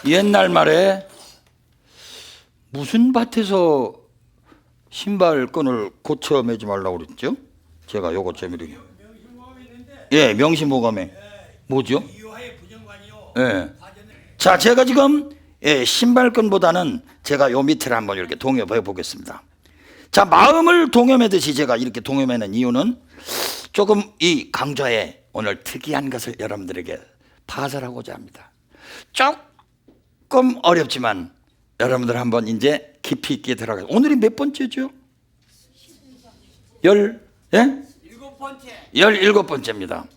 옛날 말에 무슨 밭에서 신발끈을 고쳐 매지 말라고 그랬죠? 제가 요거 재미로. 예, 명심보감에. 뭐죠? 예. 자, 제가 지금 신발끈보다는 제가 요 밑을 한번 이렇게 동여매 보겠습니다. 자, 마음을 동여매듯이 제가 이렇게 동여매는 이유는 조금 이 강좌에 오늘 특이한 것을 여러분들에게 파설하고자 합니다. 조금 어렵지만 여러분들 한번 이제 깊이 있게 들어가요. 오늘이 몇 번째죠? 17번째입니다.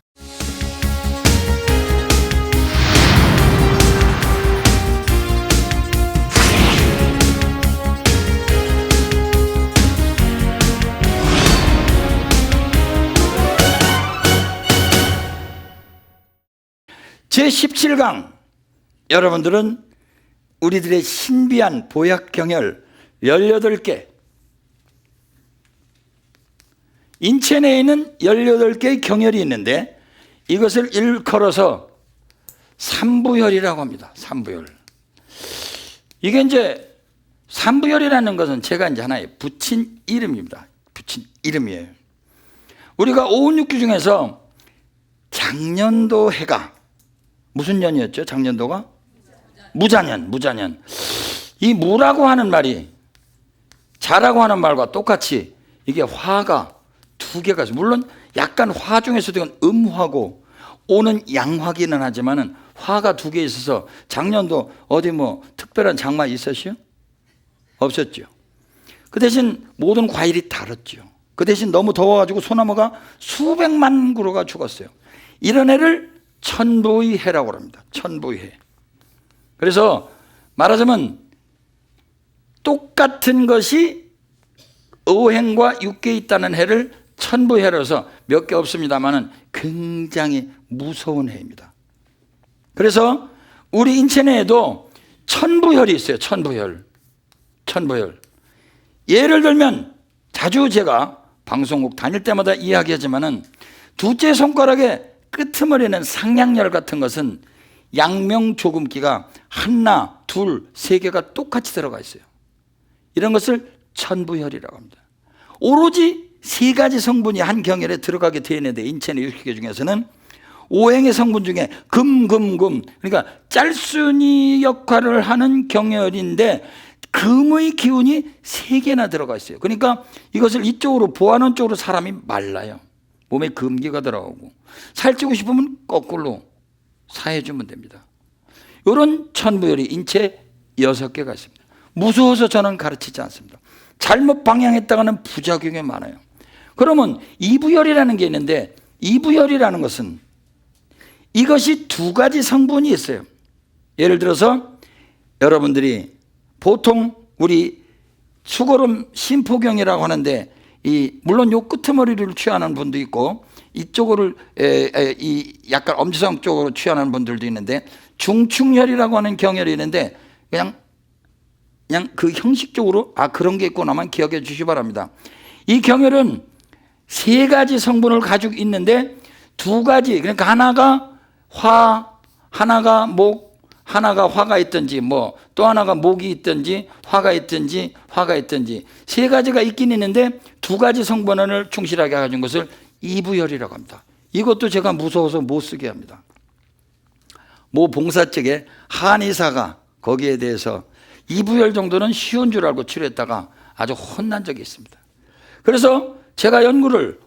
제17강 여러분들은 우리들의 신비한 보약경혈 18개, 인체 내에 있는 18개의 경혈이 있는데 이것을 일컬어서 삼부혈이라고 합니다. 삼부혈. 이게 이제 삼부혈이라는 것은 제가 이제 하나의 붙인 이름입니다. 붙인 이름이에요. 우리가 516기 중에서 작년도 해가 무슨 년이었죠? 작년도가? 무자년. 이 무라고 하는 말이 자라고 하는 말과 똑같이 이게 화가 두 개가 있어요. 물론 약간 화 중에서도 이건 음화고 오는 양화기는 하지만은 화가 두 개 있어서 작년도 어디 뭐 특별한 장마 있었어요? 없었죠. 그 대신 모든 과일이 달았죠. 그 대신 너무 더워가지고 소나무가 수백만 그루가 죽었어요. 이런 해를 천부의 해라고 합니다. 천부의 해. 그래서 말하자면 똑같은 것이 어행과 육계에 있다는 해를 천부해라서 몇 개 없습니다만 굉장히 무서운 해입니다. 그래서 우리 인체 내에도 천부혈이 있어요. 천부혈. 예를 들면 자주 제가 방송국 다닐 때마다 이야기하지만은 두째 손가락에 끄트머리는 상냥열 같은 것은 양명조금기가 하나, 둘, 세 개가 똑같이 들어가 있어요. 이런 것을 천부혈이라고 합니다. 오로지 세 가지 성분이 한 경혈에 들어가게 되어 있는데 인체 내 60개 중에서는 오행의 성분 중에 금, 그러니까 짤순이 역할을 하는 경혈인데 금의 기운이 세 개나 들어가 있어요. 그러니까 이것을 이쪽으로 보하는 쪽으로 사람이 말라요. 몸에 금기가 들어가고 살찌고 싶으면 거꾸로 사해주면 됩니다. 이런 천부혈이 인체 6개가 있습니다. 무서워서 저는 가르치지 않습니다. 잘못 방향했다가는 부작용이 많아요. 그러면 이부혈이라는 게 있는데 이부혈이라는 것은 이것이 두 가지 성분이 있어요. 예를 들어서 여러분들이 보통 우리 수거름 심포경이라고 하는데 물론 요 끄트머리를 취하는 분도 있고 이쪽으로 약간 엄지성 쪽으로 취하는 분들도 있는데 중충혈이라고 하는 경혈이 있는데 그냥 그 형식적으로 그런 게 있구나만 기억해 주시기 바랍니다. 이 경혈은 세 가지 성분을 가지고 있는데 두 가지, 그러니까 하나가 화, 하나가 목, 하나가 화가 있든지 또 하나가 목이 있든지 화가 있든지 세 가지가 있긴 있는데 두 가지 성분을 충실하게 가진 것을 이부혈이라고 합니다. 이것도 제가 무서워서 못 쓰게 합니다. 모 봉사책에 한의사가 거기에 대해서 이부혈 정도는 쉬운 줄 알고 치료했다가 아주 혼난 적이 있습니다. 그래서 제가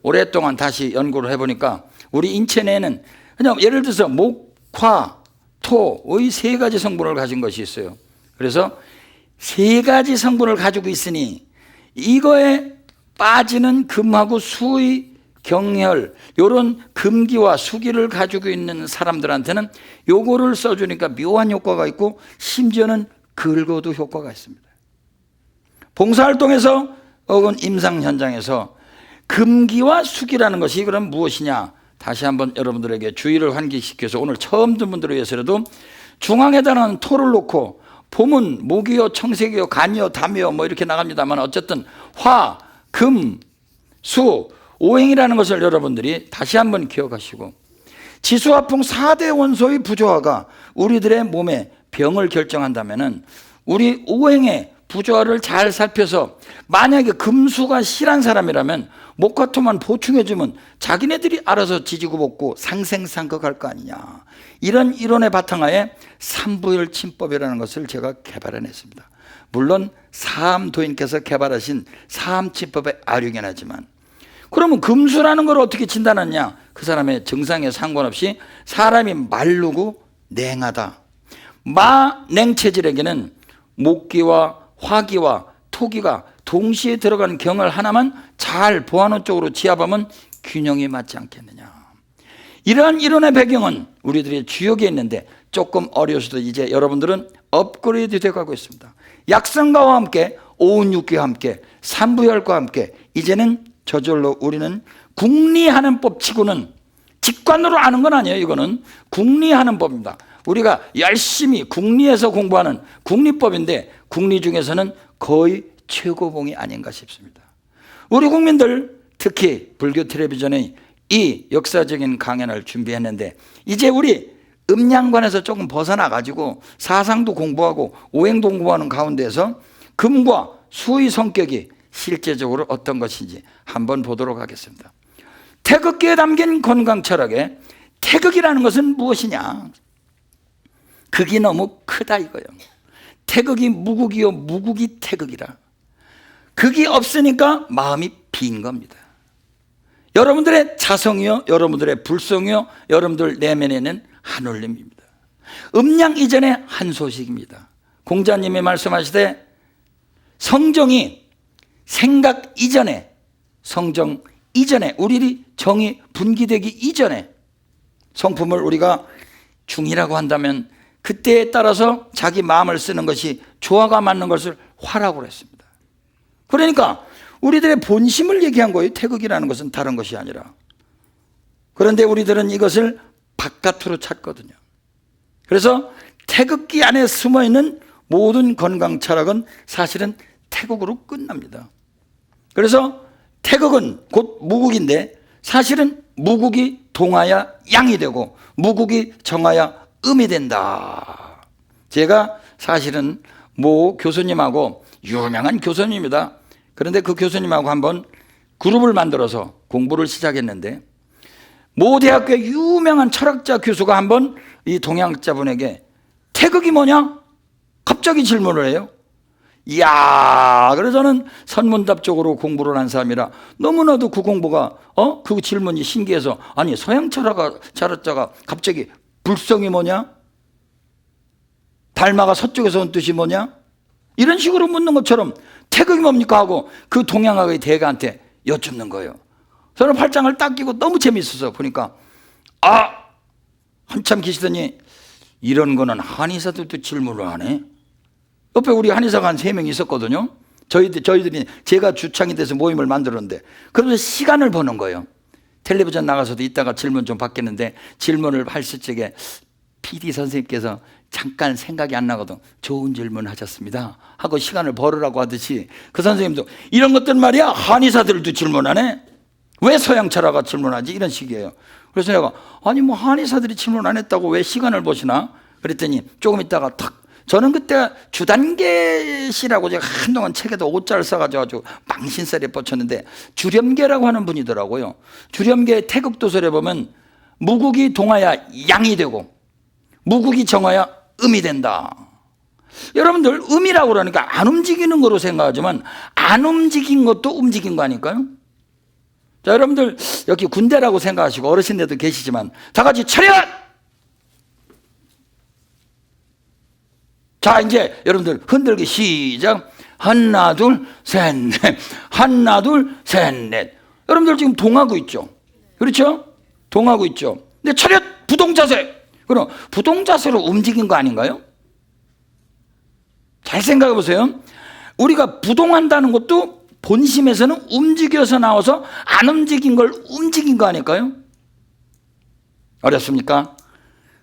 오랫동안 다시 연구를 해보니까 우리 인체 내에는 그냥 예를 들어서 목, 화, 토의 세 가지 성분을 가진 것이 있어요. 그래서 세 가지 성분을 가지고 있으니 이거에 빠지는 금하고 수의 경혈, 이런 금기와 수기를 가지고 있는 사람들한테는 요거를 써주니까 묘한 효과가 있고 심지어는 긁어도 효과가 있습니다. 봉사활동에서 혹은 임상 현장에서 금기와 수기라는 것이 그럼 무엇이냐? 다시 한번 여러분들에게 주의를 환기시켜서 오늘 처음 듣는 분들을 위해서라도 중앙에다는 토를 놓고 봄은 목이요, 청색이요, 간이요, 담이요 이렇게 나갑니다만 어쨌든 화, 금, 수, 오행이라는 것을 여러분들이 다시 한번 기억하시고 지수화풍 4대 원소의 부조화가 우리들의 몸에 병을 결정한다면은 우리 오행의 부조화를 잘 살펴서 만약에 금수가 실한 사람이라면 목화토만 보충해주면 자기네들이 알아서 지지고 볶고 상생상극할 거 아니냐. 이런 이론의 바탕하에 삼부열침법이라는 것을 제가 개발해냈습니다. 물론 사암도인께서 개발하신 사암침법에 아류긴 하지만, 그러면 금수라는 걸 어떻게 진단하냐? 그 사람의 증상에 상관없이 사람이 마르고 냉하다. 마냉체질에게는 목기와 화기와 토기가 동시에 들어가는 경을 하나만 잘 보완호 쪽으로 지압하면 균형이 맞지 않겠느냐. 이러한 이론의 배경은 우리들의 주역에 있는데 조금 어려워서도 이제 여러분들은 업그레이드 되어가고 있습니다. 약성가와 함께 오운육기와 함께 삼부열과 함께 이제는 저절로 우리는 궁리하는 법치고는 직관으로 아는 건 아니에요. 이거는 궁리하는 법입니다. 우리가 열심히 궁리해서 공부하는 궁리법인데 궁리 중에서는 거의 최고봉이 아닌가 싶습니다. 우리 국민들 특히 불교 텔레비전의 이 역사적인 강연을 준비했는데 이제 우리 음양관에서 조금 벗어나가지고 사상도 공부하고 오행도 공부하는 가운데서 금과 수의 성격이 실제적으로 어떤 것인지 한번 보도록 하겠습니다. 태극기에 담긴 건강철학에 태극이라는 것은 무엇이냐? 극이 너무 크다 이거예요. 태극이 무극이요 무극이 태극이라. 극이 없으니까 마음이 빈 겁니다. 여러분들의 자성이요 여러분들의 불성이요 여러분들 내면에는 한올림입니다. 음양 이전의 한 소식입니다. 공자님이 말씀하시되 성정이 생각 이전에, 성정 이전에, 우리 정이 분기되기 이전에 성품을 우리가 중이라고 한다면 그때에 따라서 자기 마음을 쓰는 것이 조화가 맞는 것을 화라고 했습니다. 그러니까 우리들의 본심을 얘기한 거예요. 태극이라는 것은 다른 것이 아니라. 그런데 우리들은 이것을 바깥으로 찾거든요. 그래서 태극기 안에 숨어있는 모든 건강 철학은 사실은 태극으로 끝납니다. 그래서 태극은 곧 무극인데 사실은 무극이 동하야 양이 되고 무극이 정하야 음이 된다. 제가 사실은 모 교수님하고 유명한 교수님입니다. 그런데 그 교수님하고 한번 그룹을 만들어서 공부를 시작했는데 모 대학교의 유명한 철학자 교수가 한번 이 동양자분에게 태극이 뭐냐? 갑자기 질문을 해요. 이야, 그래서 저는 선문답적으로 공부를 한 사람이라 너무나도 그 공부가 그 질문이 신기해서 아니 서양 철학자가 갑자기 불성이 뭐냐? 달마가 서쪽에서 온 뜻이 뭐냐? 이런 식으로 묻는 것처럼 태극이 뭡니까 하고 그 동양학의 대가한테 여쭙는 거예요. 저는 팔짱을 딱 끼고 너무 재밌어서 보니까 한참 계시더니 이런 거는 한의사들도 질문을 하네. 옆에 우리 한의사가 한 3명 있었거든요. 저희들이 제가 주창이 돼서 모임을 만들었는데 그러면서 시간을 보는 거예요. 텔레비전 나가서도 이따가 질문 좀 받겠는데 질문을 하실 적에 PD 선생님께서 잠깐 생각이 안 나거든. 좋은 질문 하셨습니다 하고 시간을 벌으라고 하듯이 그 선생님도 이런 것들 말이야 한의사들도 질문하네. 왜 서양 철학가 질문하지? 이런 식이에요. 그래서 내가 아니 뭐 한의사들이 질문 안 했다고 왜 시간을 보시나? 그랬더니 조금 있다가 탁 저는 그때 주단계 씨라고 제가 한동안 책에도 5자를 써가지고 망신살에 뻗쳤는데 주렴계라고 하는 분이더라고요. 주렴계 태극도설에 보면 무국이 동하야 양이 되고 무국이 정하야 음이 된다. 여러분들 음이라고 그러니까 안 움직이는 거로 생각하지만 안 움직인 것도 움직인 거 아닐까요? 자, 여러분들 여기 군대라고 생각하시고 어르신들도 계시지만 다 같이 차렷! 자, 이제 여러분들 흔들기 시작. 하나 둘 셋 넷 하나 둘 셋 넷. 여러분들 지금 동하고 있죠? 그렇죠? 동하고 있죠. 근데 차렷 부동자세. 그럼 부동자세로 움직인 거 아닌가요? 잘 생각해 보세요. 우리가 부동한다는 것도 본심에서는 움직여서 나와서 안 움직인 걸 움직인 거 아닐까요? 어렵습니까?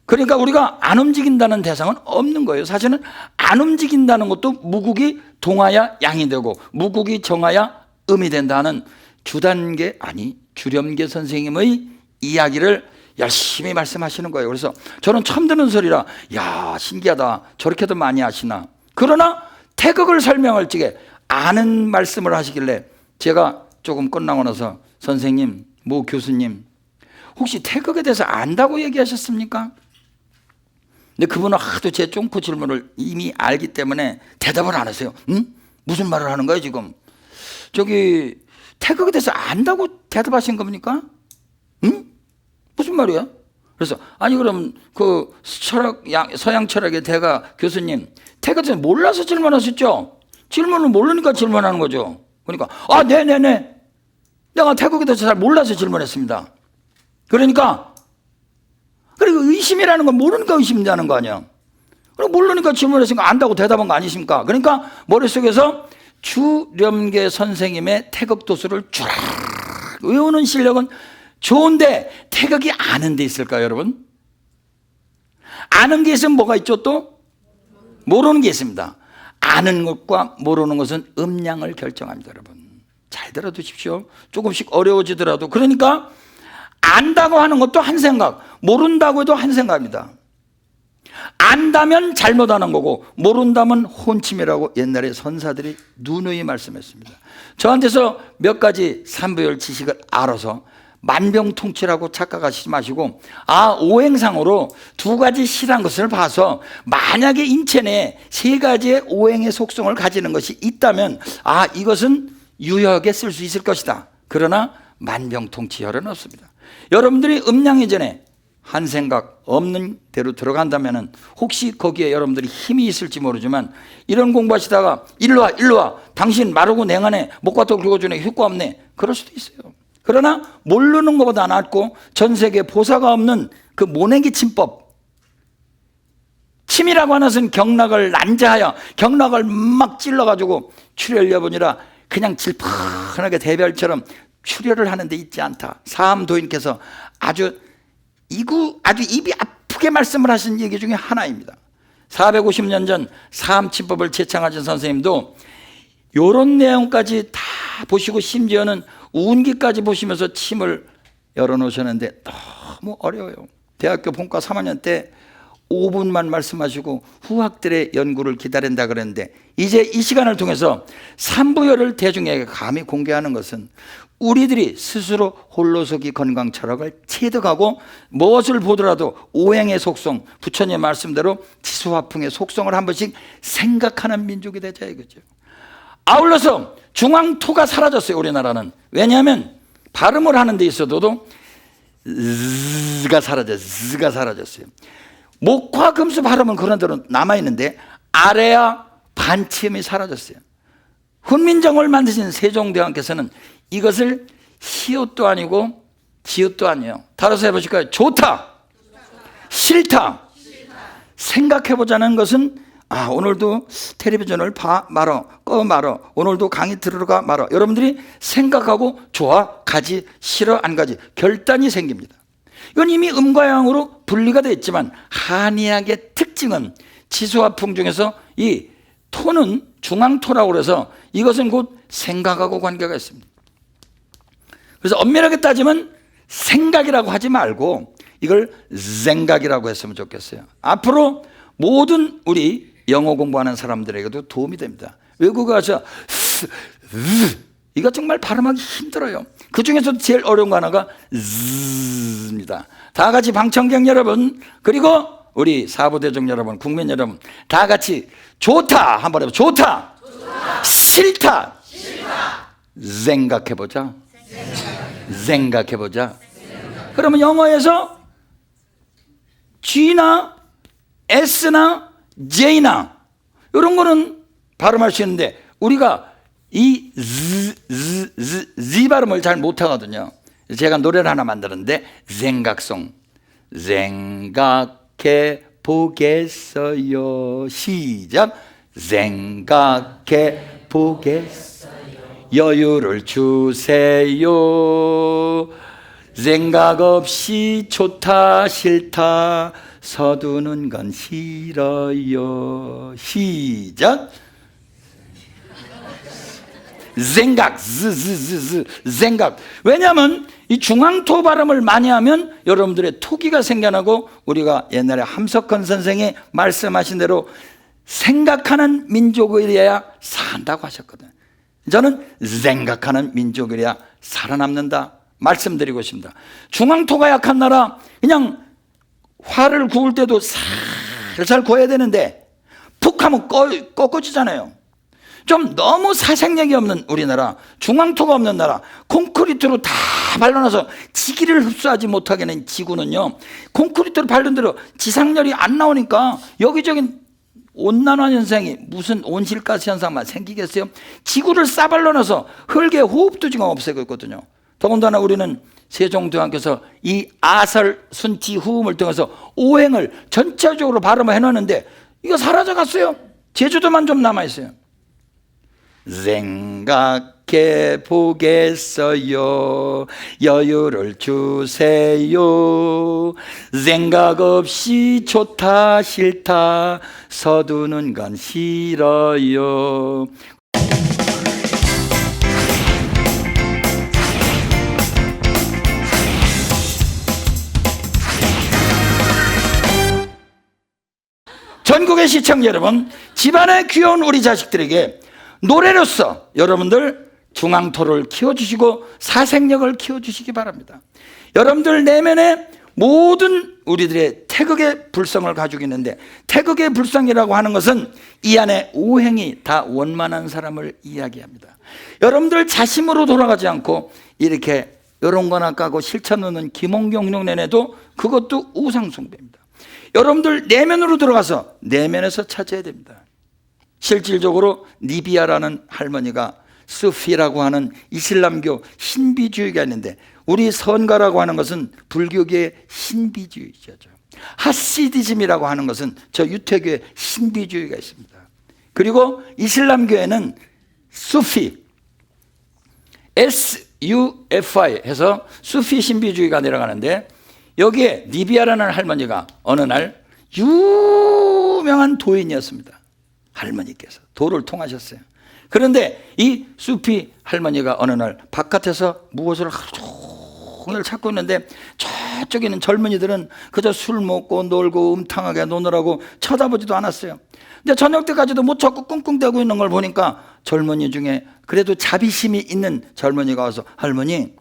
그러니까 우리가 안 움직인다는 대상은 없는 거예요. 사실은 안 움직인다는 것도 무국이 동하야 양이 되고 무국이 정하야 음이 된다는 주단계 아니 주렴계 선생님의 이야기를 열심히 말씀하시는 거예요. 그래서 저는 처음 듣는 소리라 야 신기하다, 저렇게도 많이 하시나. 그러나 태극을 설명할 적에 아는 말씀을 하시길래 제가 조금 끝나고 나서 선생님, 모 교수님 혹시 태극에 대해서 안다고 얘기하셨습니까? 근데 그분은 하도 제 쫑코 질문을 이미 알기 때문에 대답을 안 하세요. 응? 무슨 말을 하는 거예요 지금? 저기 태극에 대해서 안다고 대답하신 겁니까? 응? 무슨 말이야? 그래서 아니 그럼 그 서양 철학의 대가 교수님 태극에 대해서 몰라서 질문하셨죠? 질문을 모르니까 질문하는 거죠. 그러니까 아 네네네 내가 태극에 대해서 잘 몰라서 질문했습니다. 그러니까 그리고 의심이라는 건 모르니까 의심하는 거 아니야. 그리고 모르니까 질문했으니까 안다고 대답한 거 아니십니까? 그러니까 머릿속에서 주렴계 선생님의 태극 도수를 쫙 외우는 실력은 좋은데 태극이 아는 데 있을까요 여러분? 아는 게 있으면 뭐가 있죠 또? 모르는 게 있습니다. 아는 것과 모르는 것은 음량을 결정합니다. 여러분 잘 들어두십시오. 조금씩 어려워지더라도. 그러니까 안다고 하는 것도 한 생각, 모른다고 해도 한 생각입니다. 안다면 잘못하는 거고 모른다면 혼침이라고 옛날에 선사들이 누누이 말씀했습니다. 저한테서 몇 가지 삼부열 지식을 알아서 만병통치라고 착각하시지 마시고 오행상으로 두 가지 실한 것을 봐서 만약에 인체 내에 세 가지의 오행의 속성을 가지는 것이 있다면 이것은 유효하게 쓸 수 있을 것이다. 그러나 만병통치혈은 없습니다. 여러분들이 음양 이전에 한 생각 없는 대로 들어간다면 혹시 거기에 여러분들이 힘이 있을지 모르지만 이런 공부하시다가 일로 와 당신 마르고 냉하네 목과 또 긁어주네 효과 없네 그럴 수도 있어요. 그러나 모르는 것보다 낫고 전 세계 보사가 없는 그 모내기 침법, 침이라고 하는 것은 경락을 난자하여 경락을 막 찔러가지고 출혈 여분이라 그냥 질펀하게 대별처럼 출혈을 하는 데 있지 않다. 사암도인께서 아주 입이 아프게 말씀을 하신 얘기 중에 하나입니다. 450년 전 사암침법을 제창하신 선생님도 이런 내용까지 다 보시고 심지어는 운기까지 보시면서 침을 열어놓으셨는데 너무 어려워요. 대학교 본과 3학년 때 5분만 말씀하시고 후학들의 연구를 기다린다 그랬는데 이제 이 시간을 통해서 삼부열을 대중에게 감히 공개하는 것은 우리들이 스스로 홀로서기 건강 철학을 체득하고 무엇을 보더라도 오행의 속성, 부처님 말씀대로 지수화풍의 속성을 한 번씩 생각하는 민족이 되자 이거죠. 아울러서 중앙토가 사라졌어요. 우리나라는. 왜냐하면 발음을 하는 데 있어도 z가 사라졌어요. 목화 금수 발음은 그런 대로 남아있는데 아래야 반치음이 사라졌어요. 훈민정음을 만드신 세종대왕께서는 이것을 시옷도 아니고 지읒도 아니에요. 따라서 해보실까요? 좋다, 싫다, 생각해보자는 것은 오늘도 텔레비전을 봐 말어, 꺼 말어, 오늘도 강의 들으러 말어. 여러분들이 생각하고 좋아, 가지, 싫어, 안 가지 결단이 생깁니다. 이건 이미 음과 양으로 분리가 되어 있지만 한의학의 특징은 지수화풍 중에서 이 토는 중앙토라고 그래서 이것은 곧 생각하고 관계가 있습니다. 그래서 엄밀하게 따지면 생각이라고 하지 말고 이걸 생각이라고 했으면 좋겠어요. 앞으로 모든 우리 영어 공부하는 사람들에게도 도움이 됩니다. 외국어 가서 이거 정말 발음하기 힘들어요. 그 중에서도 제일 어려운 거 하나가 입니다. 다 같이 방청객 여러분 그리고 우리 사부대중 여러분 국민 여러분 다 같이 좋다 한번 해보자. 좋다, 싫다, 생각해보자. 생각해보자. 그러면 영어에서 G나 S나 J나 이런 거는 발음할 수 있는데 우리가 이 Z 발음을 잘 못하거든요. 제가 노래를 하나 만들었는데 생각송 생각해 보겠어요. 시작. 생각해 보겠어요. 여유를 주세요. 생각 없이 좋다 싫다 서두는 건 싫어요. 시작. 생각, 생각. 왜냐하면 이 중앙토 발음을 많이 하면 여러분들의 토기가 생겨나고, 우리가 옛날에 함석헌 선생이 말씀하신 대로 생각하는 민족이어야 산다고 하셨거든요. 저는 생각하는 민족이어야 살아남는다 말씀드리고 싶습니다. 중앙토가 약한 나라, 그냥 화를 구울 때도 살살 구워야 되는데 푹 하면 꺾어지잖아요. 좀 너무 사생력이 없는 우리나라, 중앙토가 없는 나라, 콘크리트로 다 발라놔서 지기를 흡수하지 못하게 하는 지구는요, 콘크리트로 바른 대로 지상열이 안 나오니까 여기저기 온난화 현상이, 무슨 온실가스 현상만 생기겠어요? 지구를 싸발라놔서 흙의 호흡도 지금 없애고 있거든요. 더군다나 우리는 세종대왕께서 이 아설, 순치, 후음을 통해서 오행을 전체적으로 발음을 해놨는데 이거 사라져갔어요. 제주도만 좀 남아있어요. 생각해 보겠어요. 여유를 주세요. 생각 없이 좋다 싫다 서두는 건 싫어요. 전국의 시청자 여러분, 집안에 귀여운 우리 자식들에게 노래로서 여러분들 중앙토를 키워주시고 사생력을 키워주시기 바랍니다. 여러분들 내면에 모든 우리들의 태극의 불성을 가지고 있는데, 태극의 불성이라고 하는 것은 이 안에 오행이 다 원만한 사람을 이야기합니다. 여러분들 자심으로 돌아가지 않고 이렇게 이런 거나 까고 실천하는 김홍경 흉내내도 그것도 우상숭배입니다. 여러분들 내면으로 들어가서 내면에서 찾아야 됩니다. 실질적으로 니비아라는 할머니가 수피라고 하는 이슬람교 신비주의가 있는데, 우리 선가라고 하는 것은 불교계의 신비주의자죠. 하시디즘이라고 하는 것은 저 유태교의 신비주의가 있습니다. 그리고 이슬람교에는 수피, SUFI 해서 수피 신비주의가 내려가는데, 여기에 니비아라는 할머니가 어느 날 유명한 도인이었습니다. 할머니께서 도를 통하셨어요. 그런데 이 수피 할머니가 어느 날 바깥에서 무엇을 하루 종일 찾고 있는데, 저쪽에 있는 젊은이들은 그저 술 먹고 놀고 음탕하게 노느라고 쳐다보지도 않았어요. 근데 저녁 때까지도 못 찾고 꿍꿍대고 있는 걸 보니까 젊은이 중에 그래도 자비심이 있는 젊은이가 와서, 할머니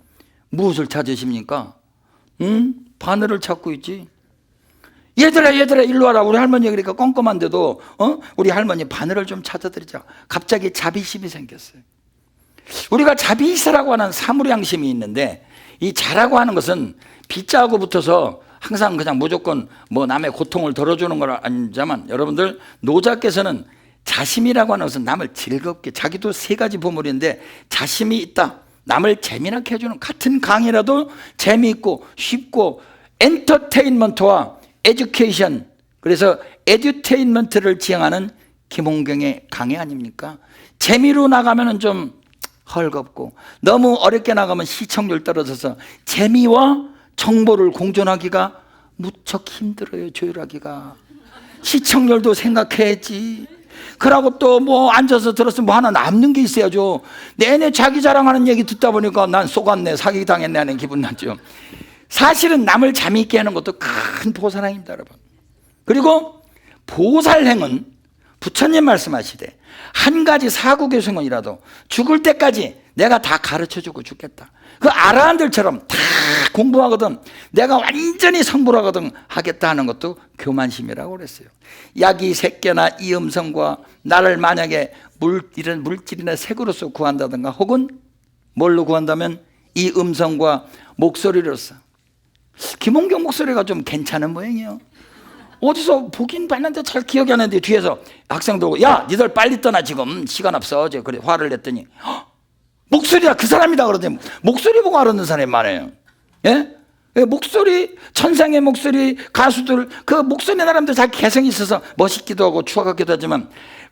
무엇을 찾으십니까? 바늘을 찾고 있지. 얘들아 일로 와라. 우리 할머니 그러니까 껌껌한데도 우리 할머니 바늘을 좀 찾아드리자. 갑자기 자비심이 생겼어요. 우리가 자비사라고 하는 사물양심이 있는데, 이 자라고 하는 것은 빗자하고 붙어서 항상 그냥 무조건 뭐 남의 고통을 덜어주는 건 아니지만, 여러분들 노자께서는 자심이라고 하는 것은 남을 즐겁게, 자기도 세 가지 보물인데 자심이 있다, 남을 재미나게 해주는, 같은 강의라도 재미있고 쉽고, 엔터테인먼트와 에듀케이션, 그래서 에듀테인먼트를 지향하는 김홍경의 강의 아닙니까? 재미로 나가면 좀 헐겁고, 너무 어렵게 나가면 시청률 떨어져서 재미와 정보를 공존하기가 무척 힘들어요. 조율하기가. 시청률도 생각해야지. 그러고 또 뭐 앉아서 들었으면 뭐 하나 남는 게 있어야죠. 내내 자기 자랑하는 얘기 듣다 보니까 난 속았네, 사기당했네 하는 기분 나죠. 사실은 남을 재미있게 하는 것도 큰 보살행입니다, 여러분. 그리고 보살행은 부처님 말씀하시되, 한 가지 사구교성원이라도 죽을 때까지 내가 다 가르쳐주고 죽겠다. 그 아라한들처럼 다 공부하거든, 내가 완전히 성불하거든 하겠다 하는 것도 교만심이라고 그랬어요. 약이 새끼나 이 음성과 나를 만약에 이런 물질이나 색으로서 구한다든가, 혹은 뭘로 구한다면 이 음성과 목소리로서. 김홍경 목소리가 좀 괜찮은 모양이에요. 어디서 보긴 봤는데 잘 기억이 안 나는데, 뒤에서 학생들 오고, 야 니들 빨리 떠나, 지금 시간 없어. 어제 그래 화를 냈더니, 목소리가 그 사람이다 그러더니 목소리 보고 알아듣는 사람이 많아요. 예? 목소리, 천상의 목소리, 가수들 그 목소리 사람들 다 개성이 있어서 멋있기도 하고 추억하기도 하지만,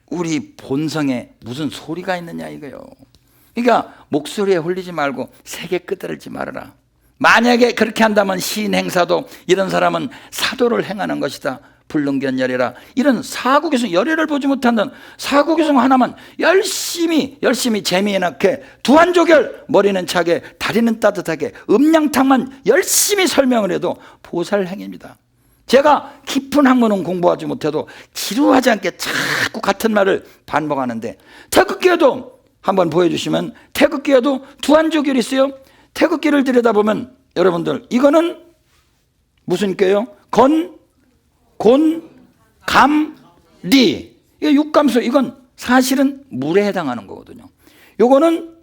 우리 본성에 무슨 소리가 있느냐 이거요. 그러니까 목소리에 홀리지 말고 색에 끄달지 말아라. 만약에 그렇게 한다면 시인 행사도, 이런 사람은 사도를 행하는 것이다. 불능견 열애라, 이런 사국에서 열애를 보지 못한다는 사국에서 하나만 열심히 재미있게 두한조결, 머리는 차게 다리는 따뜻하게 음양탕만 열심히 설명을 해도 보살행입니다. 제가 깊은 학문은 공부하지 못해도 지루하지 않게 자꾸 같은 말을 반복하는데, 태극기에도 한번 보여주시면, 태극기에도 두한조결이 있어요. 태극기를 들여다보면 여러분들, 이거는 무슨 께요? 곤, 감, 리. 이게 육감수. 이건 사실은 물에 해당하는 거거든요. 요거는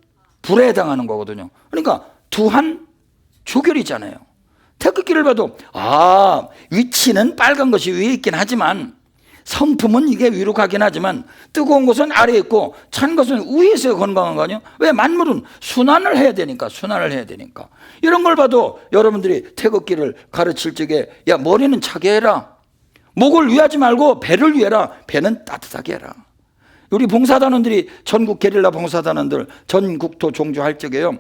불에 해당하는 거거든요. 그러니까 두한 조결이잖아요. 태극기를 봐도 위치는 빨간 것이 위에 있긴 하지만 성품은 이게 위로 가긴 하지만 뜨거운 것은 아래에 있고 찬 것은 위에 있어야 건강한 거 아니에요? 왜? 만물은 순환을 해야 되니까. 이런 걸 봐도 여러분들이 태극기를 가르칠 적에, 야, 머리는 차게 해라, 목을 위하지 말고 배를 위해라, 배는 따뜻하게 해라. 우리 봉사단원들이, 전국 게릴라 봉사단원들 전국토 종주할 적에요,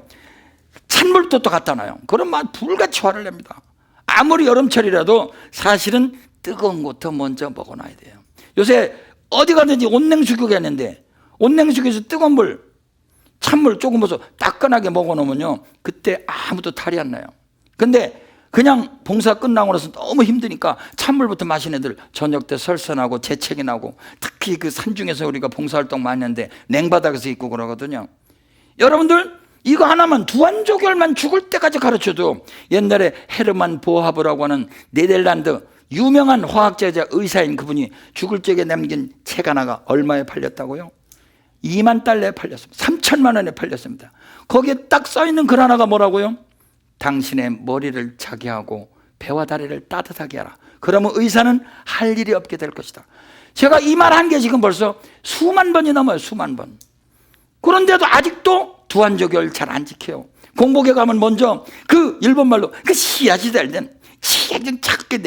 찬물도 또 갖다 놔요. 그럼 막 불같이 화를 냅니다. 아무리 여름철이라도 사실은 뜨거운 것부터 먼저 먹어놔야 돼요. 요새 어디 가든지 온냉수교가 있는데, 온냉수교에서 뜨거운 물, 찬물 조금 부어서 따끈하게 먹어놓으면요, 그때 아무도 탈이 안 나요. 근데 그냥 봉사 끝나고 나서 너무 힘드니까 찬물부터 마시는 애들 저녁 때 설사나고 재채기 나고, 특히 그 산중에서 우리가 봉사활동 많이 하는데 냉바닥에서 있고 그러거든요. 여러분들, 이거 하나만, 두한조결만 죽을 때까지 가르쳐도, 옛날에 헤르만 보하브라고 하는 네덜란드 유명한 화학자이자 의사인 그분이 죽을 적에 남긴 책 하나가 얼마에 팔렸다고요? 2만 달러에 팔렸습니다. 3천만 원에 팔렸습니다. 거기에 딱 써있는 글 하나가 뭐라고요? 당신의 머리를 차게 하고 배와 다리를 따뜻하게 하라. 그러면 의사는 할 일이 없게 될 것이다. 제가 이 말 한 게 지금 벌써 수만 번이 넘어요. 수만 번. 그런데도 아직도 두한조결 잘 안 지켜요. 공복에 가면 먼저 그 일본말로 그 시야지 될땐 시야지 작게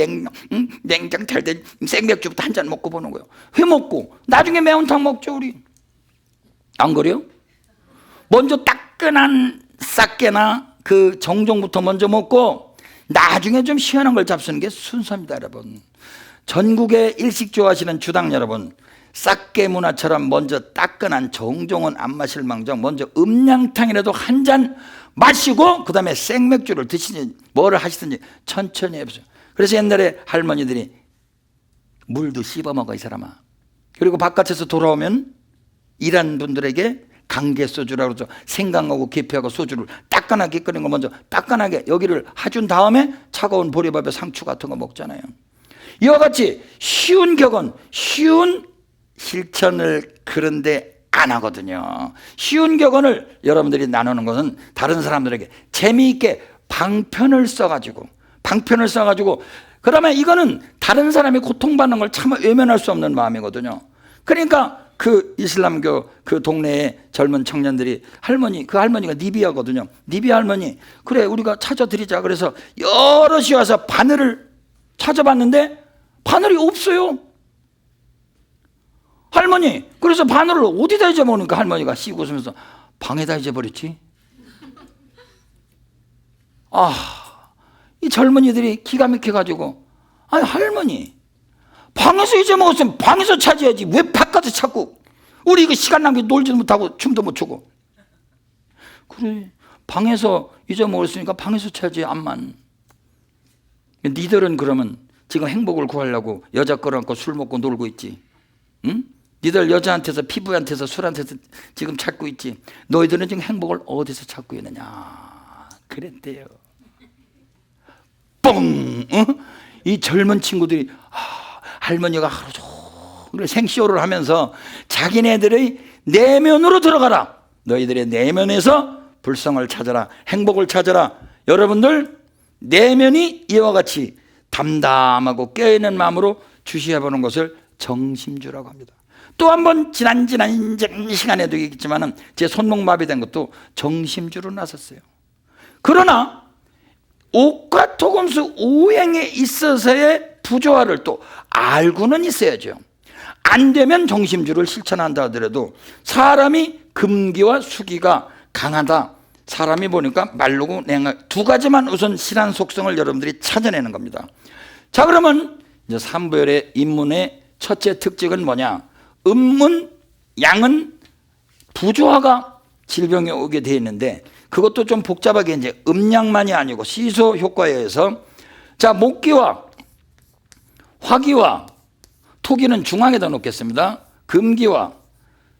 냉장 잘 된 생맥주부터 한 잔 먹고 보는 거예요. 회 먹고 나중에 매운탕 먹죠. 우리 안 그래요? 먼저 따끈한 싹게나 그 정종부터 먼저 먹고 나중에 좀 시원한 걸 잡수는 게 순서입니다. 여러분, 전국에 일식 좋아하시는 주당 여러분, 싹게 문화처럼 먼저 따끈한 정종은 안 마실 망정 먼저 음양탕이라도 한 잔 마시고 그 다음에 생맥주를 드시든지 뭐를 하시든지 천천히 해보세요. 그래서 옛날에 할머니들이 물도 씹어 먹어, 이 사람아. 그리고 바깥에서 돌아오면 일한 분들에게 강개 소주라고 그러죠. 생강하고 계피하고 소주를 따끈하게 끓인 거 먼저 따끈하게 여기를 해준 다음에 차가운 보리밥에 상추 같은 거 먹잖아요. 이와 같이 쉬운 격언, 쉬운 실천을 그런데 안 하거든요. 쉬운 격언을 여러분들이 나누는 것은 다른 사람들에게 재미있게 방편을 써가지고 그러면 이거는 다른 사람이 고통받는 걸 참 외면할 수 없는 마음이거든요. 그러니까 그 이슬람교 그 동네에 젊은 청년들이 그 할머니가 니비아거든요. 니비아 할머니, 그래 우리가 찾아드리자. 그래서 여럿이 와서 바늘을 찾아봤는데 바늘이 없어요. 할머니, 그래서 바늘을 어디다 잊어먹으니까 할머니가 씩 웃으면서 방에다 잊어버렸지. 이 젊은이들이 기가 막혀가지고, 아니 할머니, 방에서 잊어먹었으면 방에서 찾아야지 왜 바깥에 찾고, 우리 이거 시간 낭비 놀지도 못하고 춤도 못 추고. 그래, 방에서 잊어먹었으니까 방에서 찾아야지. 암만 니들은 그러면 지금 행복을 구하려고 여자 끌어안고 술 먹고 놀고 있지, 응? 니들 여자한테서 피부한테서 술한테서 지금 찾고 있지. 너희들은 지금 행복을 어디서 찾고 있느냐 그랬대요. 뻥! 이 젊은 친구들이 할머니가 하루 종일 생쇼를 하면서 자기네들의 내면으로 들어가라. 너희들의 내면에서 불성을 찾아라. 행복을 찾아라. 여러분들 내면이 이와 같이 담담하고 깨어있는 마음으로 주시해보는 것을 정심주라고 합니다. 또 한 번 지난 시간에도 얘기했지만 제 손목마비된 것도 정심주로 나섰어요. 그러나 옥과 토금수 오행에 있어서의 부조화를 또 알고는 있어야죠. 안 되면 정심주를 실천한다 하더라도 사람이 금기와 수기가 강하다. 사람이 보니까 말르고 냉하, 두 가지만 우선 신한 속성을 여러분들이 찾아내는 겁니다. 자, 그러면 이제 삼부열의 인문의 첫째 특징은 뭐냐? 음문, 양은 부조화가 질병이 오게 되어 있는데, 그것도 좀 복잡하게 이제 음양만이 아니고 시소 효과에 의해서, 자, 목기와 화기와 토기는 중앙에다 놓겠습니다. 금기와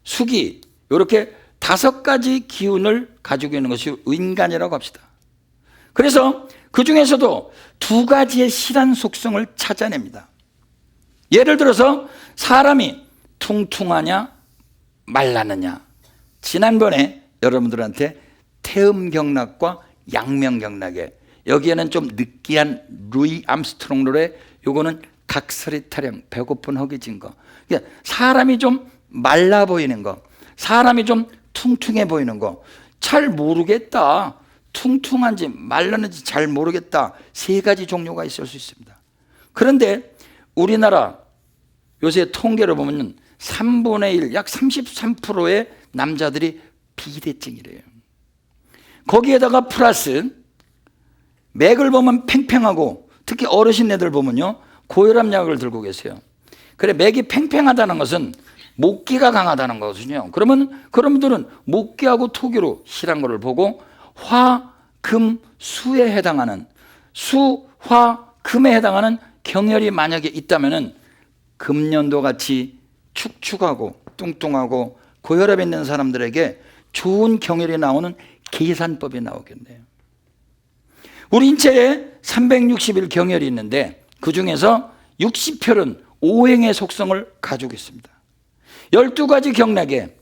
수기, 이렇게 5가지 기운을 가지고 있는 것이 인간이라고 합시다. 그래서 그 중에서도 2가지의 실한 속성을 찾아냅니다. 예를 들어서 사람이 퉁퉁하냐 말랐느냐, 지난번에 여러분들한테 태음경락과 양명경락에, 여기에는 좀 느끼한 루이 암스트롱 노래, 요거는 각설이 타령, 배고픈 허기진 거, 그러니까 사람이 좀 말라 보이는 거, 사람이 좀 퉁퉁해 보이는 거, 잘 모르겠다, 퉁퉁한지 말랐는지 잘 모르겠다, 3가지 종류가 있을 수 있습니다. 그런데 우리나라 요새 통계를 보면 3분의 1, 약 33%의 남자들이 비대증이래요. 거기에다가 플러스 맥을 보면 팽팽하고, 특히 어르신네들 보면요, 고혈압 약을 들고 계세요. 그래, 맥이 팽팽하다는 것은 목기가 강하다는 거거든요. 그러면 그분들은 목기하고 토기로 실한 것을 보고, 화, 금, 수에 해당하는, 수, 화, 금에 해당하는 경혈이 만약에 있다면은 금년도 같이 축축하고 뚱뚱하고 고혈압이 있는 사람들에게 좋은 경혈이 나오는 계산법이 나오겠네요. 우리 인체에 360일 경혈이 있는데, 그 중에서 60혈은 오행의 속성을 가지고 있습니다. 12가지 경락에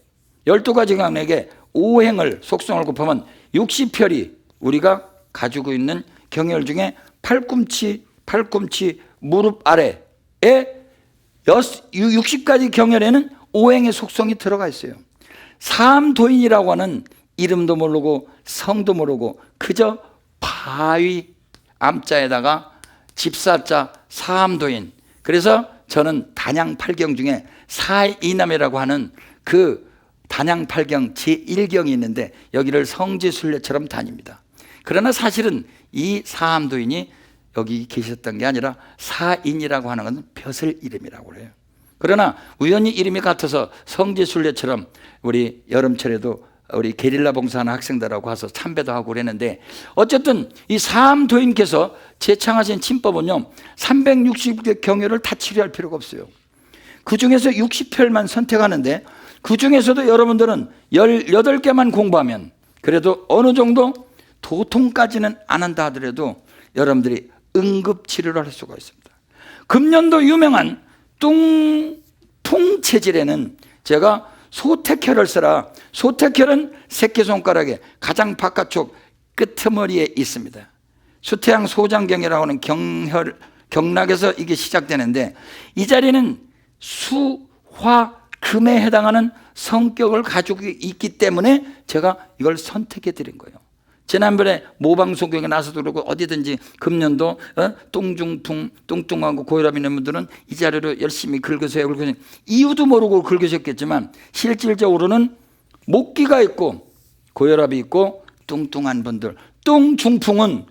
오행을 속성을 곱하면 60혈이 우리가 가지고 있는 경혈 중에 팔꿈치, 무릎 아래에 60가지 경혈에는 오행의 속성이 들어가 있어요. 사암도인이라고 하는 이름도 모르고 성도 모르고 그저 바위 암자에다가 집사자 사암도인. 그래서 저는 단양팔경 중에 사이남이라고 하는 그 단양팔경 제1경이 있는데, 여기를 성지순례처럼 다닙니다. 그러나 사실은 이 사암도인이 여기 계셨던 게 아니라 사인이라고 하는 것은 벼슬 이름이라고 그래요. 그러나 우연히 이름이 같아서 성지순례처럼 우리 여름철에도 우리 게릴라 봉사하는 학생들하고 와서 참배도 하고 그랬는데, 어쨌든 이 사암도인께서 제창하신 침법은요 360개 경혈을 다 치료할 필요가 없어요. 그 중에서 60혈만 선택하는데, 그 중에서도 여러분들은 18개만 공부하면 그래도 어느 정도 도통까지는 안 한다 하더라도 여러분들이 응급치료를 할 수가 있습니다. 금년도 유명한 뚱풍 체질에는 제가 소택혈을 쓰라. 소택혈은 새끼손가락의 가장 바깥쪽 끄트머리에 있습니다. 수태양 소장경이라고 하는 경락에서 이게 시작되는데, 이 자리는 수, 화, 금에 해당하는 성격을 가지고 있기 때문에 제가 이걸 선택해 드린 거예요. 지난번에 모방송경에 나서도 그렇고 어디든지 금년도 똥중풍, 뚱뚱하고 고혈압 있는 분들은 이 자리로 열심히 긁으세요. 이유도 모르고 긁으셨겠지만 실질적으로는 목기가 있고 고혈압이 있고 뚱뚱한 분들, 뚱중풍은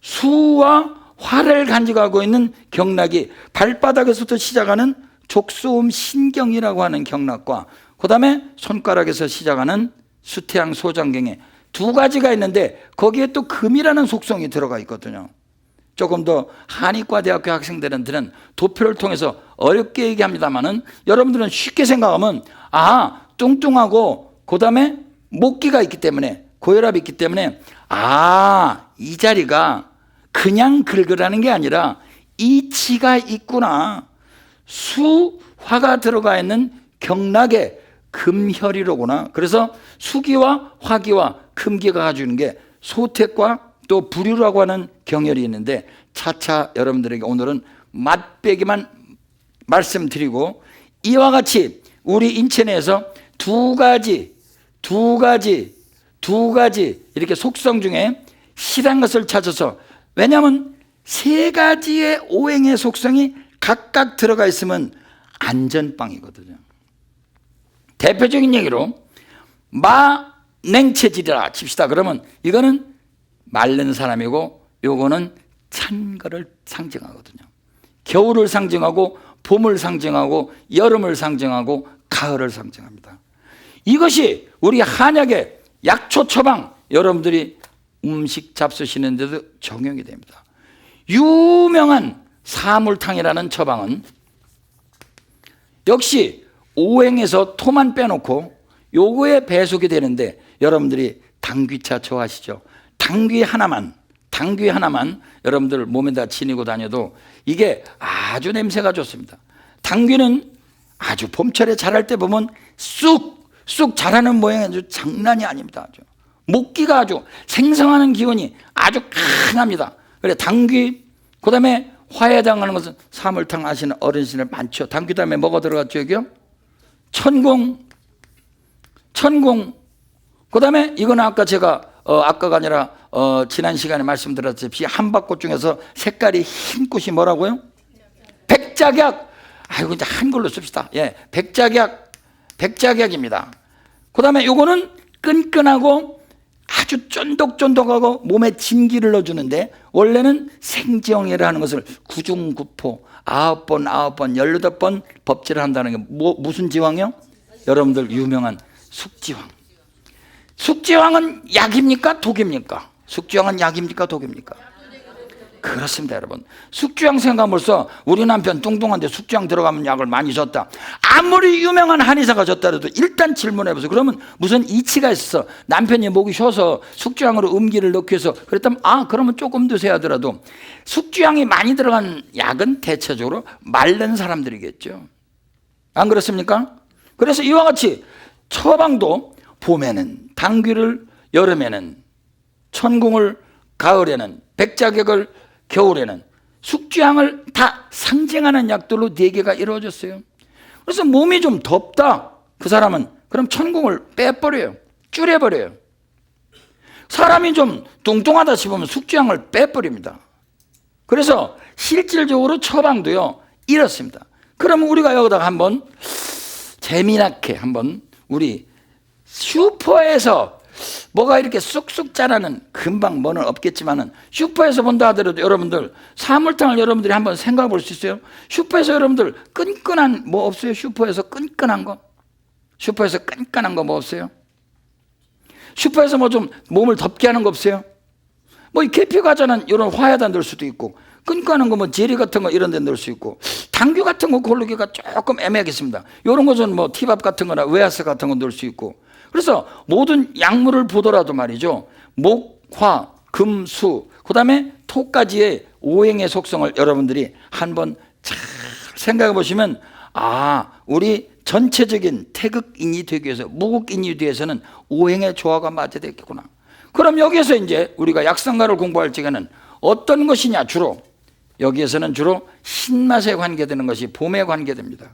수와 화를 간직하고 있는 경락이 발바닥에서부터 시작하는 족소음 신경이라고 하는 경락과 그 다음에 손가락에서 시작하는 수태양 소장경에 2가지가 있는데, 거기에 또 금이라는 속성이 들어가 있거든요. 조금 더 한의과 대학교 학생들은 도표를 통해서 어렵게 얘기합니다만은, 여러분들은 쉽게 생각하면 뚱뚱하고 그 다음에 목기가 있기 때문에, 고혈압이 있기 때문에 이 자리가 그냥 긁으라는 게 아니라 이치가 있구나, 수화가 들어가 있는 경락에 금혈이로구나. 그래서 수기와 화기와 금기가 가지고 있는 게 소택과 또 부류라고 하는 경혈이 있는데, 차차 여러분들에게 오늘은 맛배기만 말씀드리고, 이와 같이 우리 인체 내에서 2가지 이렇게 속성 중에 실한 것을 찾아서, 왜냐하면 3가지의 오행의 속성이 각각 들어가 있으면 안전빵이거든요. 대표적인 얘기로 마냉체질이라 칩시다. 그러면 이거는 마른 사람이고 요거는 찬 거를 상징하거든요. 겨울을 상징하고 봄을 상징하고 여름을 상징하고 가을을 상징합니다. 이것이 우리 한약의 약초 처방, 여러분들이 음식 잡수시는데도 적용이 됩니다. 유명한 사물탕이라는 처방은 역시 오행에서 토만 빼놓고 요거에 배속이 되는데, 여러분들이 당귀차 좋아하시죠? 당귀 하나만 여러분들 몸에다 지니고 다녀도 이게 아주 냄새가 좋습니다. 당귀는 아주 봄철에 자랄 때 보면 쑥 자라는 모양이 아주 장난이 아닙니다. 아주 목기가 아주 생성하는 기운이 아주 강합니다. 그래, 당귀, 그 다음에 화해당하는 것은 사물탕 아시는 어르신들 많죠. 당귀 다음에 뭐가 들어갔죠? 여기요? 천공. 그 다음에 이거는 아까 제가 아까가 아니라 지난 시간에 말씀드렸듯이 한박꽃 중에서 색깔이 흰 꽃이 뭐라고요? 백작약. 아이고, 이제 한글로 씁시다. 예, 백작약입니다. 그 다음에 요거는 끈끈하고 아주 쫀득쫀득하고 몸에 진기를 넣어주는데, 원래는 생지형이라는 것을 구중구포 9번 18번 법제를 한다는 게 무슨 지황이요? 여러분들 유명한 숙지황. 숙지황은 약입니까? 독입니까? 숙지황은 약입니까? 독입니까? 그렇습니다, 여러분. 숙주향 생각하면 벌써 우리 남편 뚱뚱한데 숙주향 들어가면 약을 많이 줬다. 아무리 유명한 한의사가 줬다라도 일단 질문해보세요. 그러면 무슨 이치가 있어? 남편이 목이 쉬어서 숙주향으로 음기를 넣기 위해서 그랬다면 그러면 조금 드세요 하더라도, 숙주향이 많이 들어간 약은 대체적으로 마른 사람들이겠죠. 안 그렇습니까? 그래서 이와 같이 처방도 봄에는 당귀를, 여름에는 천궁을, 가을에는 백작약을, 겨울에는 숙주향을 다 상징하는 약들로 4개가 이루어졌어요. 그래서 몸이 좀 덥다, 그 사람은 그럼 천궁을 빼버려요. 줄여버려요. 사람이 좀 뚱뚱하다 싶으면 숙주향을 빼버립니다. 그래서 실질적으로 처방도요 이렇습니다. 그러면 우리가 여기다가 한번 재미나게 한번, 우리 슈퍼에서 뭐가 이렇게 쑥쑥 자라는, 금방 뭐는 없겠지만은 슈퍼에서 본다 하더라도 여러분들 사물탕을 여러분들이 한번 생각해 볼 수 있어요? 슈퍼에서 여러분들 끈끈한 뭐 없어요? 슈퍼에서 끈끈한 거? 슈퍼에서 끈끈한 거 뭐 없어요? 슈퍼에서 뭐 좀 몸을 덥게 하는 거 없어요? 뭐 이 계피 과자는 이런 화야다 넣을 수도 있고, 끈끈한 거 뭐 제리 같은 거 이런 데 넣을 수 있고, 당귀 같은 거 고르기가 조금 애매하겠습니다. 이런 것은 뭐 티밥 같은 거나 웨하스 같은 거 넣을 수 있고. 그래서 모든 약물을 보더라도 말이죠, 목, 화, 금, 수, 그 다음에 토까지의 오행의 속성을 여러분들이 한번 잘 생각해 보시면, 우리 전체적인 태극인이 되기 위해서, 무국인이 되기 위해서는 오행의 조화가 맞아야 되겠구나. 그럼 여기에서 이제 우리가 약성가를 공부할 적에는 어떤 것이냐? 주로 여기에서는 주로 신맛에 관계되는 것이 봄에 관계됩니다.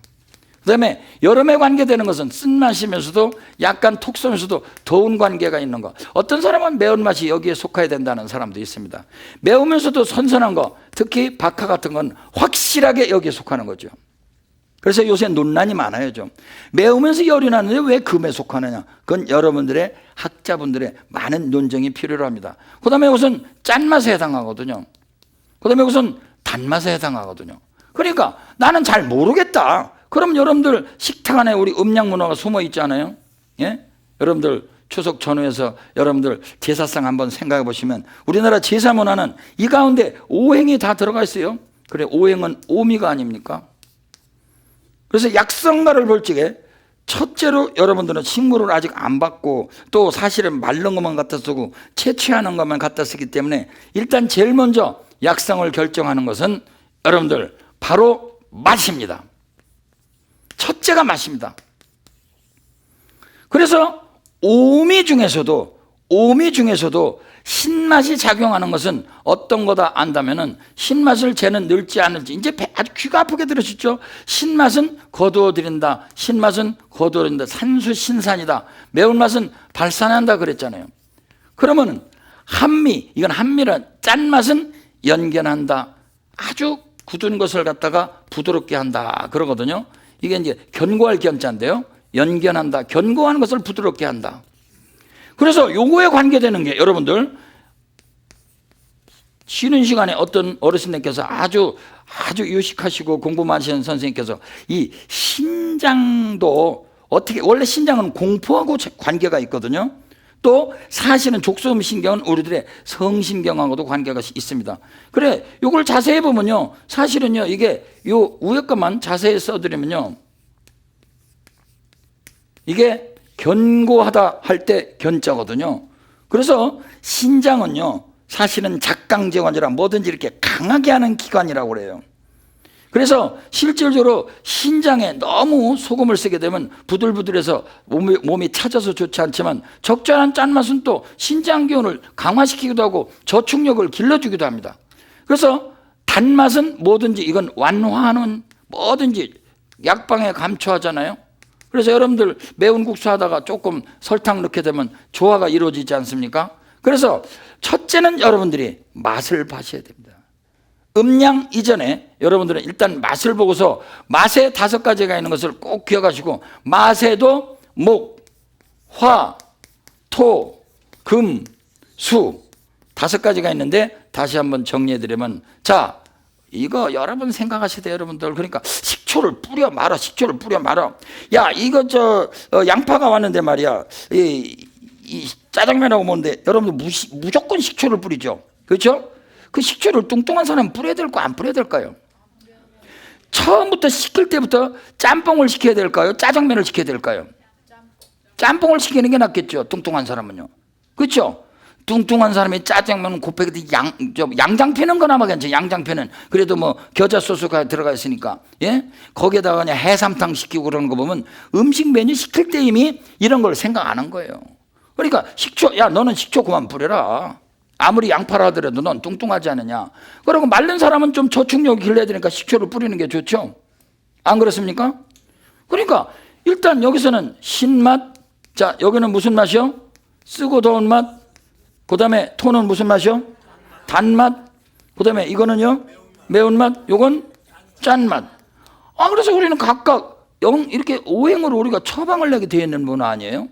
그 다음에 여름에 관계되는 것은 쓴맛이면서도 약간 톡 쏘면서도 더운 관계가 있는 거. 어떤 사람은 매운맛이 여기에 속해야 된다는 사람도 있습니다. 매우면서도 선선한 거, 특히 박하 같은 건 확실하게 여기에 속하는 거죠. 그래서 요새 논란이 많아요. 좀 매우면서 열이 나는데 왜 금에 속하느냐? 그건 여러분들의 학자분들의 많은 논쟁이 필요로 합니다. 그 다음에 우선 짠맛에 해당하거든요. 그 다음에 우선 단맛에 해당하거든요. 그러니까 나는 잘 모르겠다. 그럼 여러분들 식탁 안에 우리 음양 문화가 숨어 있잖아요. 예? 여러분들 추석 전후에서 여러분들 제사상 한번 생각해 보시면 우리나라 제사 문화는 이 가운데 오행이 다 들어가 있어요. 그래, 오행은 오미가 아닙니까? 그래서 약성가를 볼 적에 첫째로 여러분들은 식물을 아직 안 받고, 또 사실은 마른 것만 갖다 쓰고 채취하는 것만 갖다 쓰기 때문에 일단 제일 먼저 약성을 결정하는 것은 여러분들 바로 맛입니다. 첫째가 맛입니다. 그래서 오미 중에서도 신맛이 작용하는 것은 어떤 거다 안다면은, 신맛을 쟤는 늘지 않을지, 이제 아주 귀가 아프게 들으셨죠? 신맛은 거두어들인다, 신맛은 거두어들인다, 산수신산이다, 매운맛은 발산한다 그랬잖아요. 그러면은 한미, 이건 한미란, 짠맛은 연견한다, 아주 굳은 것을 갖다가 부드럽게 한다 그러거든요. 이게 이제 견고할 견자인데요, 연견한다, 견고한 것을 부드럽게 한다. 그래서 요거에 관계되는 게 여러분들 쉬는 시간에 어떤 어르신들께서 아주 유식하시고 공부 많으시는 선생님께서 이 신장도 어떻게, 원래 신장은 공포하고 관계가 있거든요. 또 사실은 족소음신경은 우리들의 성신경하고도 관계가 있습니다. 그래, 요걸 자세히 보면요, 사실은요, 이게 요 위에 것만 자세히 써드리면요, 이게 견고하다 할 때 견자거든요. 그래서 신장은요, 사실은 작강제관이라 뭐든지 이렇게 강하게 하는 기관이라고 그래요. 그래서 실질적으로 신장에 너무 소금을 쓰게 되면 부들부들해서 몸이 차져서 좋지 않지만, 적절한 짠맛은 또 신장 기운을 강화시키기도 하고 저축력을 길러주기도 합니다. 그래서 단맛은 뭐든지 이건 완화하는, 뭐든지 약방에 감초하잖아요. 그래서 여러분들 매운 국수 하다가 조금 설탕 넣게 되면 조화가 이루어지지 않습니까? 그래서 첫째는 여러분들이 맛을 봐셔야 됩니다. 음량 이전에 여러분들은 일단 맛을 보고서, 맛에 5가지가 있는 것을 꼭 기억하시고, 맛에도 목, 화, 토, 금, 수 5가지가 있는데, 다시 한번 정리해드리면, 자, 이거 여러분 생각하셔야 돼요, 여러분들. 그러니까 식초를 뿌려 말아, 식초를 뿌려 말아. 야, 이거 양파가 왔는데 말이야, 이 짜장면하고 먹는데 여러분들 무조건 식초를 뿌리죠. 그렇죠? 그 식초를 뚱뚱한 사람은 뿌려야 될까, 안 뿌려야 될까요? 처음부터 시킬 때부터 짬뽕을 시켜야 될까요? 짜장면을 시켜야 될까요? 짬뽕을 시키는 게 낫겠죠, 뚱뚱한 사람은요. 그렇죠? 뚱뚱한 사람이 짜장면 곱빼기 양장피는 거나마 괜찮아요. 양장피는 그래도 뭐 겨자 소스가 들어가 있으니까, 예? 거기에다가 그냥 해삼탕 시키고 그러는 거 보면 음식 메뉴 시킬 때 이미 이런 걸 생각 안 한 거예요. 그러니까 식초, 야, 너는 식초 그만 뿌려라. 아무리 양파라 하더라도 넌 뚱뚱하지 않느냐. 그리고 마른 사람은 좀 저축력이 길러야 되니까 식초를 뿌리는 게 좋죠. 안 그렇습니까? 그러니까 일단 여기서는 신맛, 자, 여기는 무슨 맛이요? 쓰고 더운 맛. 그 다음에 토는 무슨 맛이요? 단맛. 그 다음에 이거는요? 매운맛. 요건 짠맛. 그래서 우리는 각각 이렇게 오행으로 우리가 처방을 내게 되어 있는 분 아니에요?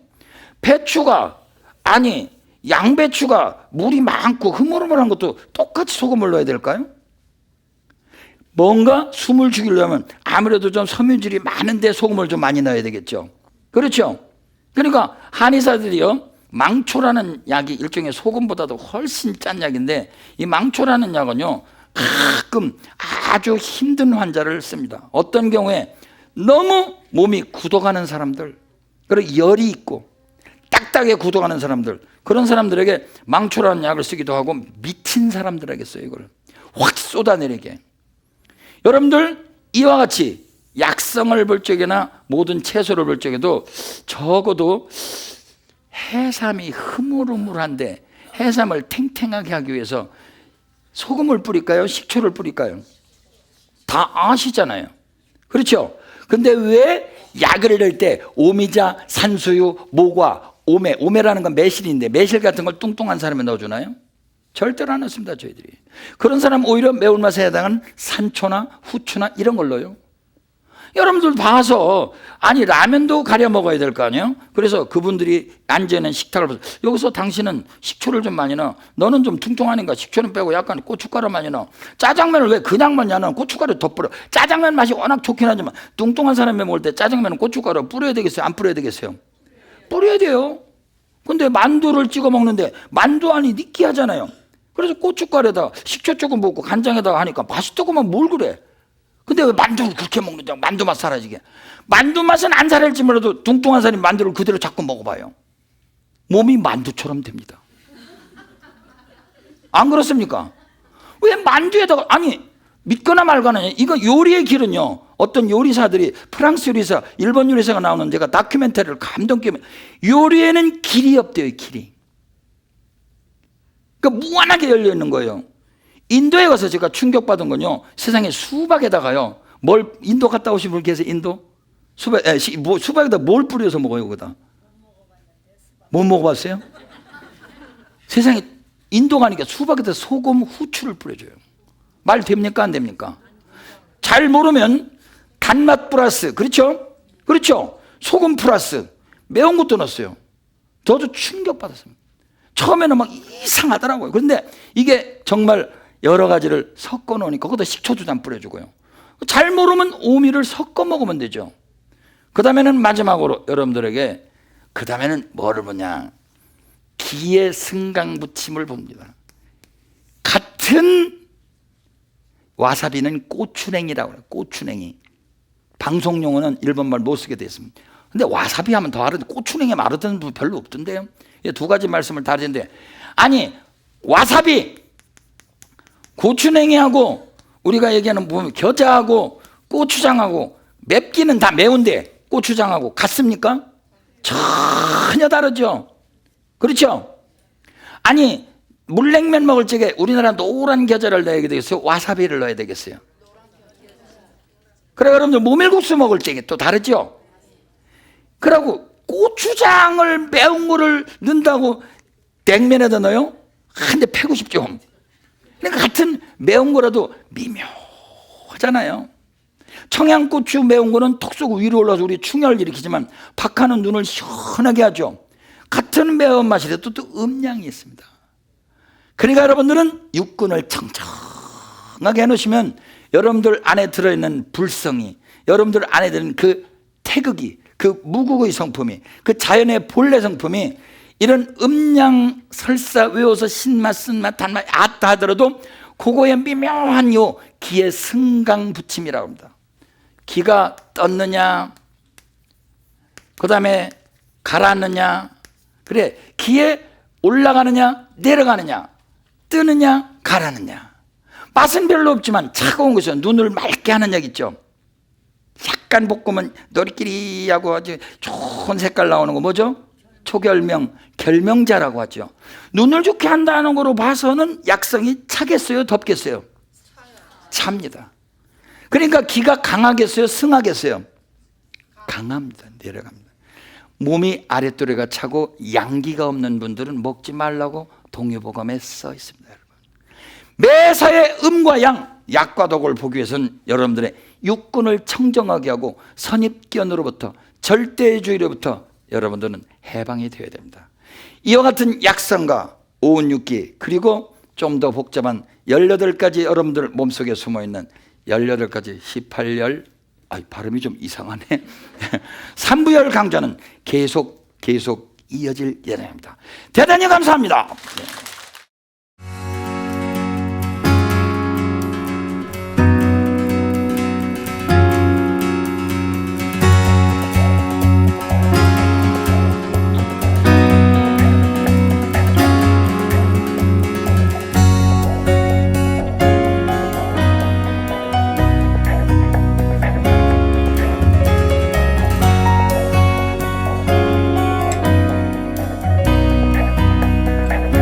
배추가, 아니 양배추가 물이 많고 흐물흐물한 것도 똑같이 소금을 넣어야 될까요? 뭔가 숨을 죽이려면 아무래도 좀 섬유질이 많은데 소금을 좀 많이 넣어야 되겠죠. 그렇죠? 그러니까 한의사들이요, 망초라는 약이 일종의 소금보다도 훨씬 짠 약인데, 이 망초라는 약은요, 가끔 아주 힘든 환자를 씁니다. 어떤 경우에 너무 몸이 굳어가는 사람들, 그리고 열이 있고 딱딱하게 굳어가는 사람들, 그런 사람들에게 망초라는 약을 쓰기도 하고, 미친 사람들에게 써요. 이걸 확 쏟아내리게. 여러분들 이와 같이 약성을 볼 적이나 모든 채소를 볼 적에도 적어도 해삼이 흐물흐물한데 해삼을 탱탱하게 하기 위해서 소금을 뿌릴까요? 식초를 뿌릴까요? 다 아시잖아요. 그렇죠? 근데 왜 약을 넣을 때 오미자, 산수유, 모과, 오메라는 건 매실인데 매실 같은 걸 뚱뚱한 사람에 넣어주나요? 절대로 안 넣습니다, 저희들이. 그런 사람 오히려 매운맛에 해당하는 산초나 후추나 이런 걸 넣어요. 여러분들 봐서, 아니 라면도 가려 먹어야 될 거 아니에요? 그래서 그분들이 앉아있는 식탁을 봐서, 여기서 당신은 식초를 좀 많이 넣어, 너는 좀 퉁퉁하니까 식초는 빼고 약간 고춧가루 많이 넣어, 짜장면을 왜 그냥 먹냐, 너는 고춧가루 더 뿌려. 짜장면 맛이 워낙 좋긴 하지만 뚱뚱한 사람이 먹을 때 짜장면은 고춧가루 뿌려야 되겠어요, 안 뿌려야 되겠어요? 뿌려야 돼요. 근데 만두를 찍어 먹는데 만두 안이 느끼하잖아요. 그래서 고춧가루에다가 식초 조금 붓고 간장에다가 하니까 맛있다고만 뭘 그래. 근데 왜 만두를 그렇게 먹는다고, 만두 맛 사라지게. 만두 맛은 안 사라질지 몰라도 뚱뚱한 사람이 만두를 그대로 자꾸 먹어봐요. 몸이 만두처럼 됩니다. 안 그렇습니까? 왜 만두에다가, 아니 믿거나 말거나, 이거 요리의 길은요, 어떤 요리사들이, 프랑스 요리사, 일본 요리사가 나오는 제가 다큐멘터리를 감동 깊게, 요리에는 길이 없대요, 길이. 그러니까 무한하게 열려 있는 거예요. 인도에 가서 제가 충격받은 건요, 세상에 수박에다가요, 인도 갔다 오신 분 계세요? 인도? 수박에다 뭘 뿌려서 먹어요, 거기다? 못 먹어봤어요? 세상에 인도 가니까 수박에다 소금, 후추를 뿌려줘요. 말 됩니까, 안 됩니까? 잘 모르면 단맛 플러스, 그렇죠? 그렇죠? 소금 플러스 매운 것도 넣었어요. 저도 충격받았습니다. 처음에는 막 이상하더라고요. 그런데 이게 정말 여러 가지를 섞어 놓으니까 거기다 식초도 좀 뿌려주고요. 잘 모르면 오미를 섞어 먹으면 되죠. 그 다음에는 마지막으로 여러분들에게 그 다음에는 뭐를 보냐, 기의 승강부침을 봅니다. 같은 와사비는 고추냉이라고 해요. 고추냉이. 방송 용어는 일본말 못 쓰게 되어 있습니다. 근데 와사비 하면 더 알아듣는데 고추냉이 알아듣는 분 별로 없던데요. 두 가지 말씀을 다르는데, 아니 와사비, 고추냉이하고 우리가 얘기하는 보면 겨자하고 고추장하고 맵기는 다 매운데 고추장하고 같습니까? 전혀 다르죠. 그렇죠? 아니 물냉면 먹을 적에 우리나라 노란 겨자를 넣어야 되겠어요? 와사비를 넣어야 되겠어요? 그래, 여러분들 모밀국수 먹을 적에 또 다르죠? 그러고 고추장을 매운 거를 넣는다고 냉면에다 넣어요? 근데 패고 싶죠. 그러니까 같은 매운 거라도 미묘하잖아요. 청양고추 매운 거는 톡 쏘고 위로 올라서 우리 충혈을 일으키지만 박하는 눈을 시원하게 하죠. 같은 매운맛이라도 또 음량이 있습니다. 그러니까 여러분들은 육군을 청청하게 해놓으시면 여러분들 안에 들어있는 불성이, 여러분들 안에 들어있는 그 태극이, 그 무국의 성품이, 그 자연의 본래 성품이 이런 음양 설사 외워서 신맛 쓴맛 단맛 아따 하더라도 그거에 미묘한 요 기의 승강부침이라고 합니다. 기가 떴느냐, 그 다음에 가라앉느냐, 그래 기에 올라가느냐 내려가느냐, 뜨느냐 가라앉느냐. 맛은 별로 없지만 차가운 것은 눈을 맑게 하는 약 있죠. 약간 볶으면 너리끼리하고 아주 좋은 색깔 나오는 거 뭐죠? 초결명, 결명자라고 하죠. 눈을 좋게 한다는 거로 봐서는 약성이 차겠어요? 덥겠어요? 찹니다. 그러니까 기가 강하겠어요? 승하겠어요? 강합니다. 내려갑니다. 몸이 아랫도리가 차고 양기가 없는 분들은 먹지 말라고 동요보감에 써 있습니다. 여러분. 매사의 음과 양, 약과 독을 보기 위해서는 여러분들의 육군을 청정하게 하고 선입견으로부터, 절대주의로부터 여러분들은 해방이 되어야 됩니다. 이와 같은 약성과 오운육기, 그리고 좀 더 복잡한 18가지 여러분들 몸속에 숨어있는 18가지 18열, 발음이 좀 이상하네. 3부열 강좌는 계속 이어질 예정입니다. 대단히 감사합니다.